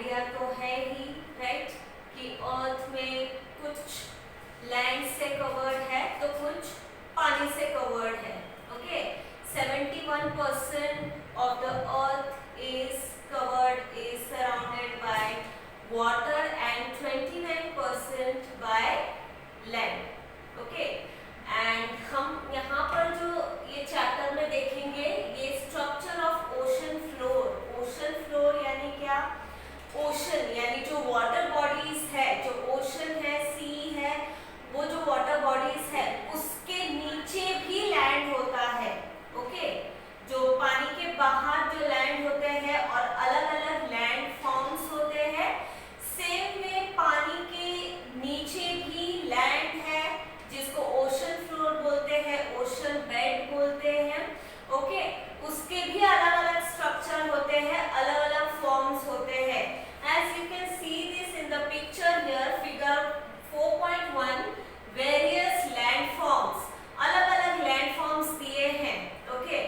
Idea तो है ही, right, कि अर्थ में कुछ लैंड से कवर्ड है तो कुछ पानी से कवर्ड है। Okay, 71% of the earth is covered, is surrounded by water and 29% by land. Okay, and हम यहाँ पर जो ये चैप्टर में देखेंगे ये structure of ocean floor. Ocean floor यानी क्या? ओशन यानी जो वाटर बॉडीज है, जो ओशन है, सी है, वो जो वाटर बॉडीज है उसके नीचे भी लैंड होता है। ओके, जो पानी के बाहर जो लैंड होते हैं और अलग अलग लैंड फॉर्म्स होते हैं, सेम में पानी के नीचे भी लैंड है जिसको ओशन फ्लोर बोलते हैं, ओशन बेड बोलते हैं। ओके, उसके भी अलग अलग स्ट्रक्चर होते हैं, अलग अलग फॉर्म्स होते हैं। As you can see this in the picture here, figure 4.1, various land forms, अलग अलग लैंड फॉर्म्स दिए हैं। ओके,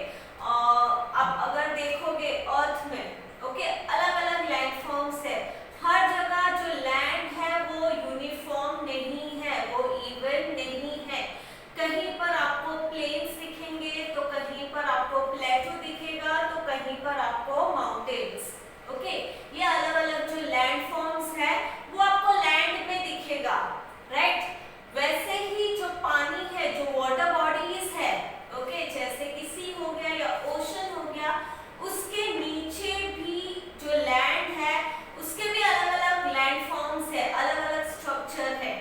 अब अगर देखोगे अर्थ में, ओके, अलग अलग लैंड फॉर्म्स है। हर जगह जो लैंड है वो यूनिफॉर्म नहीं है, वो इवन नहीं है। कहीं पर आपको प्लेन्स दिखेंगे तो कहीं पर आपको प्लेटो दिखेगा तो कहीं पर आपको माउंटेन्स। ओके, ये अलग अलग जो लैंड फॉर्म्स है वो आपको लैंड में दिखेगा, राइट। वैसे ही जो पानी है, जो वाटर बॉडीज है, ओके, जैसे कि सी हो गया या ओशन हो गया, उसके नीचे भी जो लैंड है उसके भी अलग अलग लैंड फॉर्म्स है, अलग अलग स्ट्रक्चर है।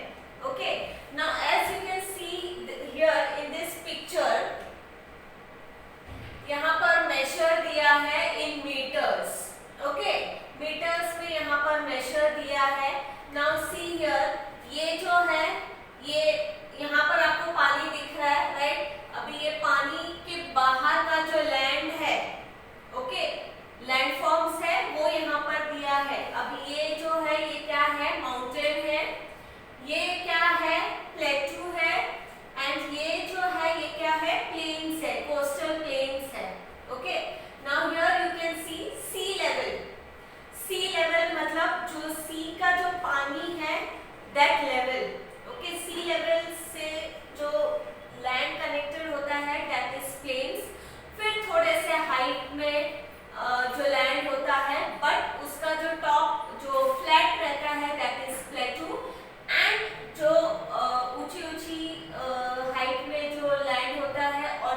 Okay, now as you can see here in this picture, यहाँ पर मेजर दिया है इन मीटर्स। ओके, मीटर्स में यहाँ पर मेजर दिया है। नाउ सी हियर, ये जो है, ये यहाँ पर आपको पानी दिख रहा है, राइट। अभी ये पानी के बाहर का जो लैंड है, ओके, लैंड फॉर्म्स है, वो यहाँ पर दिया है। अभी ये जो है ये क्या है? माउंटेन है। ये क्या है? प्लेटू है। एंड ये जो है ये क्या है? प्लेन्स है, कोस्टल प्लेन्स है। Okay, now here you can see level. Sea level मतलब जो सी का जो पानी है, that level. Okay, sea level से जो लैंड कनेक्टेड होता है, दैट इज प्लेन्स। फिर थोड़े से हाइट में जो लैंड होता है, बट उसका जो टॉप जो फ्लैट रहता है, दैट इज प्लेटू। एंड जो ऊंची ऊंची हाइट में जो लैंड होता है और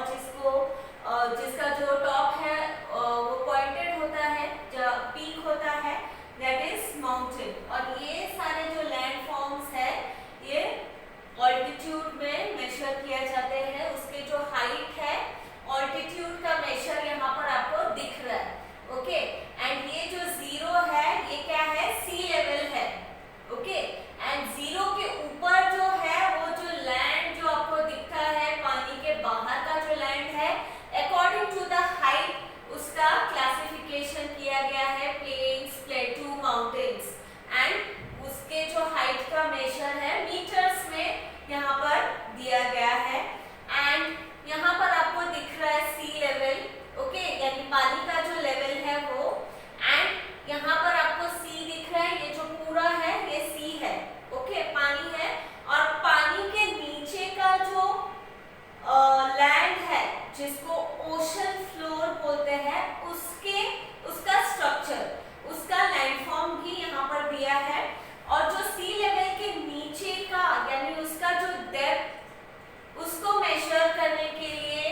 जिसका जो टॉप है वो पॉइंटेड होता है, जो पीक होता है, दैट इज माउंटेन। और ये सारे जो लैंड फॉर्म्स है ये ऑल्टीट्यूड में मेजर किया जाते हैं। उसके जो हाइट है, ऑल्टीट्यूड का मेजर यहाँ पर आपको दिख रहा है। ओके, एंड ये जो जीरो है ये क्या है? सी लेवल है। ओके, एंड जीरो के ऊपर जो है वो जो लैंड जो आपको दिखता है, पानी के बाहर का जो लैंड है, अकॉर्डिंग टू द हाइट उसका क्लासिफिकेशन किया गया है, प्लेन्स, प्लेटू, माउंटेन्स। एंड उसके जो हाइट का मेजर है मीटर्स में यहाँ पर दिया गया है। एंड यहाँ पर आपको दिख रहा है सी लेवल, ओके, यानी पानी का जो लेवल है वो। एंड यहाँ पर आपको सी दिख रहा है, ये जो पूरा है ये सी है। ओके, पानी है। और पानी के नीचे का जो लैंड है जिसको ओशन फ्लोर बोलते हैं, उसका स्ट्रक्चर, उसका लैंड फॉर्म भी यहाँ पर दिया है। और जो सी लेवल के नीचे का यानी उसका जो डेप्थ, उसको मेजर करने के लिए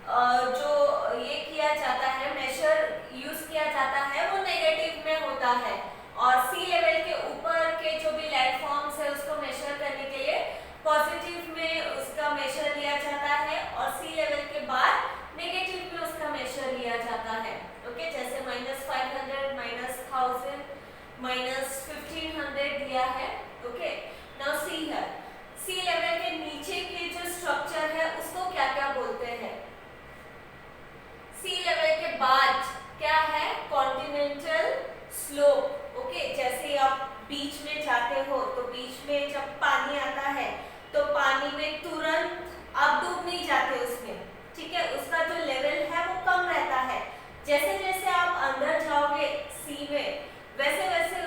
जो ये किया जाता है, मेजर यूज किया जाता है, वो नेगेटिव में होता है। और सी लेवल के ऊपर के जो भी लैंड फॉर्म्स है उसको मेजर करने के लिए पॉजिटिव में उसका मेजर लिया जाता है, और सी लेवल के बाद नेगेटिव में उसका मेजर लिया जाता है। ओके, जैसे -500, -1000, -1500 दिया है। Okay, now see here, sea level के नीचे के जो स्ट्रक्चर है उसको क्या क्या बोलते हैं? सी लेवल के बाद क्या है? Continental slope. ओके, जैसे आप बीच में जाते हो तो बीच में जब पानी आता है तो पानी में तुरंत आप डूब नहीं जाते उसमें, ठीक है, उसका जो लेवल है वो कम रहता है। जैसे जैसे आप अंदर जाओगे सी में, वैसे वैसे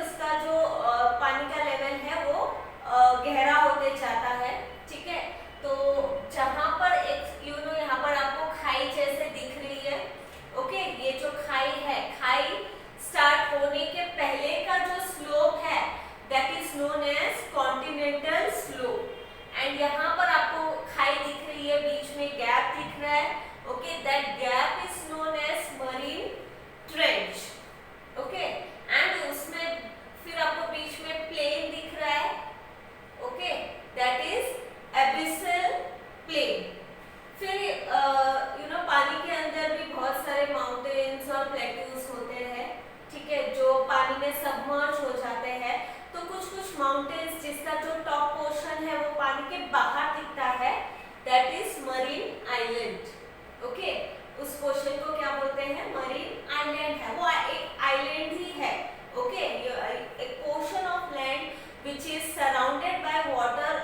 माउंटेन्स जिसका जो टॉप पोर्शन है वो पानी के बाहर दिखता है, that is marine island. Okay, उस पोर्शन को क्या बोलते हैं? मरीन आइलैंड है, वो एक आइलैंड ही है। ओके, एक portion of land which is surrounded by water,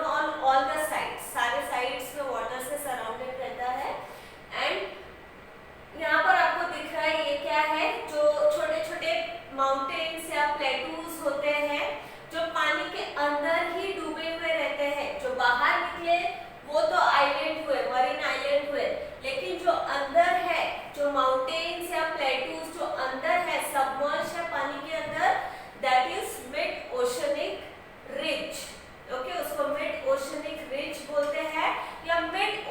on all the sides, सारे sides में water से surrounded रहता है। and यहाँ पर आपको दिख रहा है ये क्या है? जो छोटे छोटे माउंटेन्स या प्लेटूज होते हैं जो पानी के अंदर ही डूबे हुए रहते हैं। जो बाहर निकले वो तो आइलैंड हुए, मरीन आइलैंड हुए, लेकिन जो अंदर है, जो माउंटेन्स या प्लेटूज जो अंदर है, सबमर्ज है पानी के अंदर, that is mid oceanic ridge। Okay, उसको मिड ओशनिक रिज बोलते हैं या मिड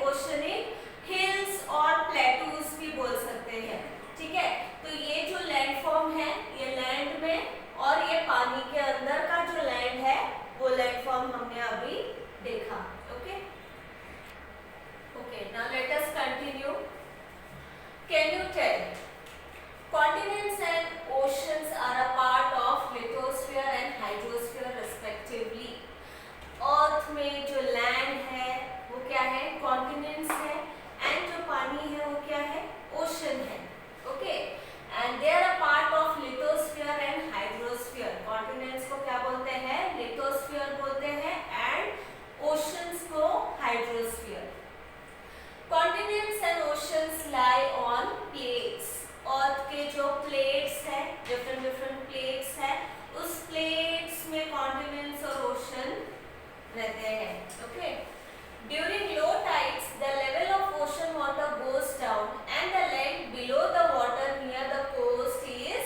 ओशनिक हिल्स और प्लेटूज भी बोल सकते हैं। ठीक है, तो ये जो लैंडफॉर्म है, ये लैंड में और ये पानी के अंदर का जो लैंड है वो लैंडफॉर्म हमने अभी देखा। Okay okay, now let us continue. Can you tell continents and oceans are a part of lithosphere and hydrosphere respectively। अर्थ में जो लैंड है वो क्या है? कॉन्टिनेंट्स है, एंड जो पानी है वो क्या है? ओशन है। Okay, and they are a part of lithosphere and hydrosphere. Continents को क्या बोलते हैं? लिथोस्फीयर बोलते हैं, एंड ओशंस को hydrosphere. Continents and oceans lie on plates. Earth के जो प्लेट्स है, डिफरेंट डिफरेंट प्लेट्स है, उस प्लेट्स में कॉन्टिनेंट्स और ओशन रहते हैं। Okay, during low tides the level of ocean water goes down and the land below the water near the coast is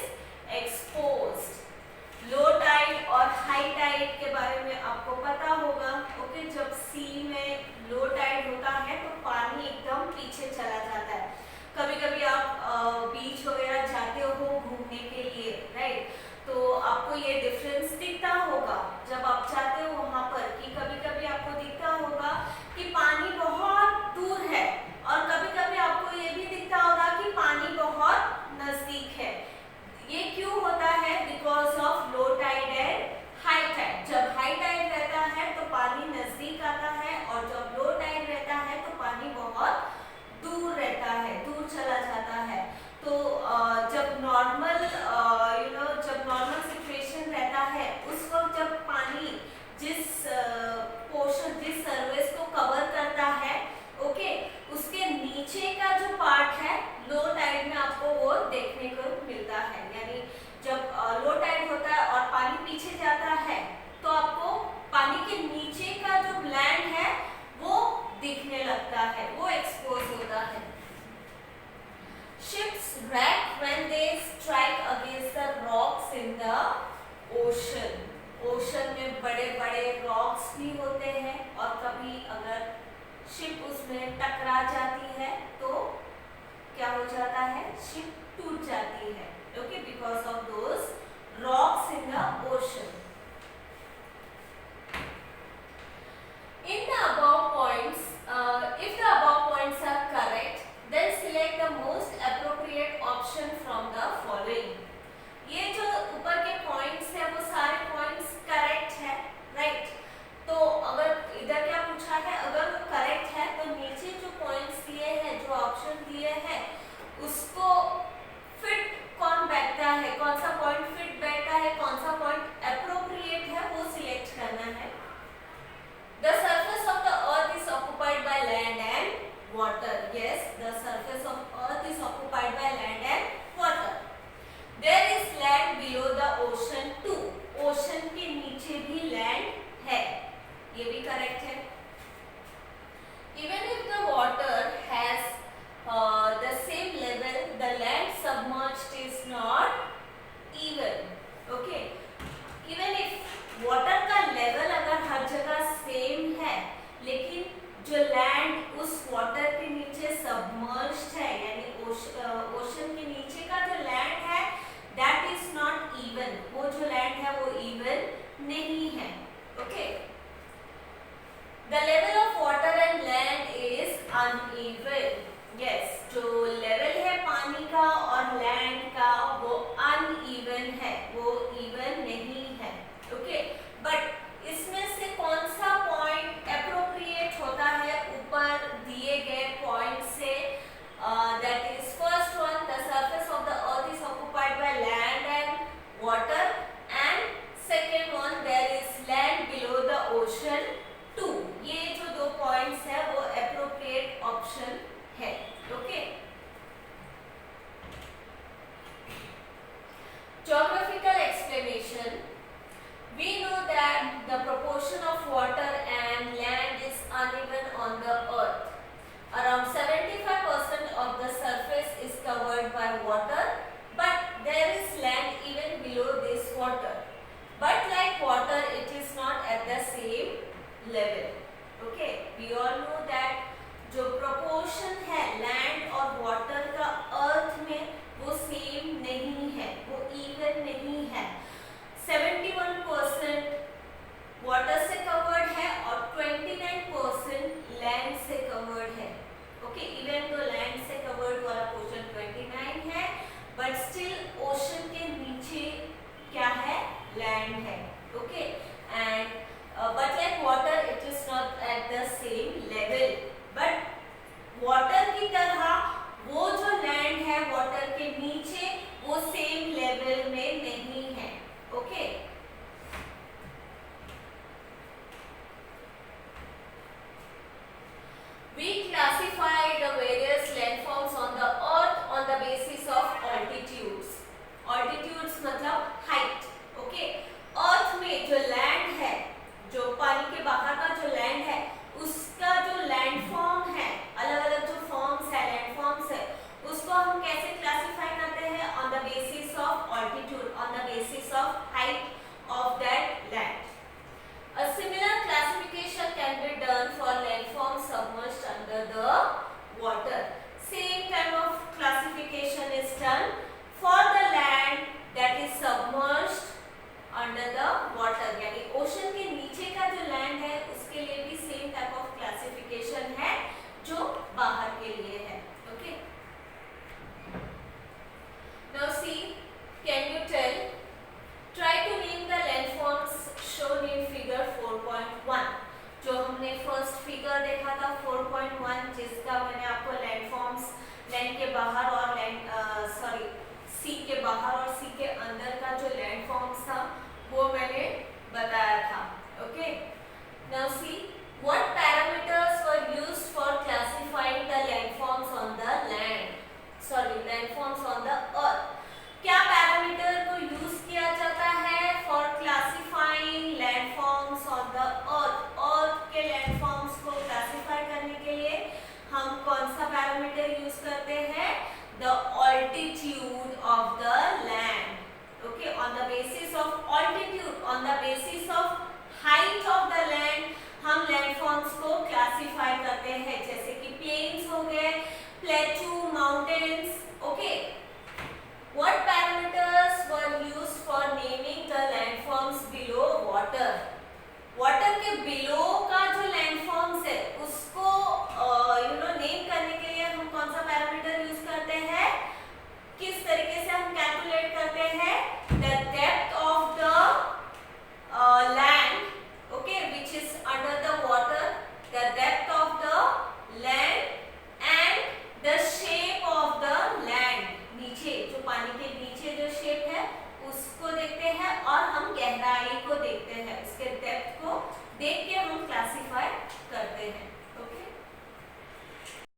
exposed. Low tide और high tide के बारे में आपको पता होगा। ओके, जब सी में लो टाइड होता है तो पानी एकदम पीछे चला जाता है। कभी कभी आप बीच वगैरह जाते हो घूमने के लिए, राइट, तो आपको ये डिफरेंस दिखता होगा जब आप जाते हो वहां पर, कि कभी कभी आपको दिखता होगा कि पानी बहुत दूर है और कभी कभी आपको ये भी दिखता होगा कि पानी बहुत नजदीक है। ये क्यों होता है? Because of low tide and high tide. जब हाई टाइड रहता है तो पानी नजदीक आता है, और जब लो टाइड रहता है तो पानी बहुत दूर रहता है, दूर चला जाता है। तो जब नॉर्मल जब नॉर्मल सिचुएशन रहता है उस वक्त जब पानी जिस पोर्शन, जिस सरफेस को कवर करता है, ओके, उसके नीचे का जो पार्ट है लो टाइड में आपको वो देखने को मिलता है। यानी जब लो टाइड होता है और पानी पीछे जाता है तो आपको पानी के नीचे का जो लैंड है वो दिखने लगता है, वो एक्सपोज होता है। Ships wreck when they strike against the rocks in the ocean। Ocean में बड़े बड़े रॉक्स भी होते हैं और कभी अगर शिप उसमें टकरा जाती है तो क्या हो जाता है? शिप टूट जाती है। Okay, because of those rocks in the ocean. In the above points, if the above points are correct, then select the most appropriate option from the following। ये जो ऊपर के points हैं वो सारे points correct है, right? तो अगर इधर क्या पूछा है, अगर वो correct है तो नीचे जो points दिए हैं, जो option दिए हैं, उसको fit कौन बैठता है, कौन सा point fit बैठता है, कौन सा point appropriate है, वो select करना है। The surface of the earth is occupied by land and water। Yes, the surface of earth is occupied by land and water। There is land below the ocean too। Ocean के नीचे भी land है, ये भी correct है। Even if the water has the same level, the land submerged is not even। Okay, even if water का level अगर हर जगह सेम है, लेकिन जो लैंड उस वाटर के नीचे सबमर्ज्ड है, यानी ओशन के नीचे का जो लैंड है दैट इज नॉट इवन। वो जो लैंड है वो इवन नहीं है। ओके, 81% वाटर से कवर्ड है और 29% लैंड से कवर्ड है। ओके, इवन तो लैंड से कवर्ड वाला पोर्शन 29 है, बट स्टिल ओशन के नीचे क्या है, लैंड है। Okay, and but like water it is not at the same level, but water की तरह वो जो लैंड है वाटर के नीचे वो सेम लेवल में नहीं है। Okay, we classify the various landforms on the earth on the basis of altitudes। altitudes मतलब